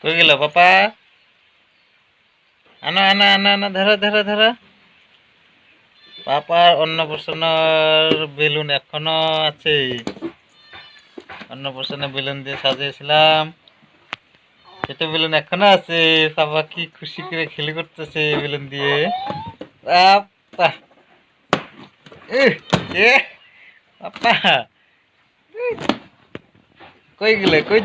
কই গেল পাপা? আনো আনো আনো আনো, ধরো ধরো ধরো। পাপার অন্নপ্রাশনের বেলুন এখনো আছে। অন্নপ্রাশনের বেলুন দিয়ে সাজিয়েছিলাম, সেটা বেলুন এখনো আছে। পাপা কি খুশি করে খেলে করতেছে বেলুন দিয়ে। পাপা এ পাপা কই গেলে, কই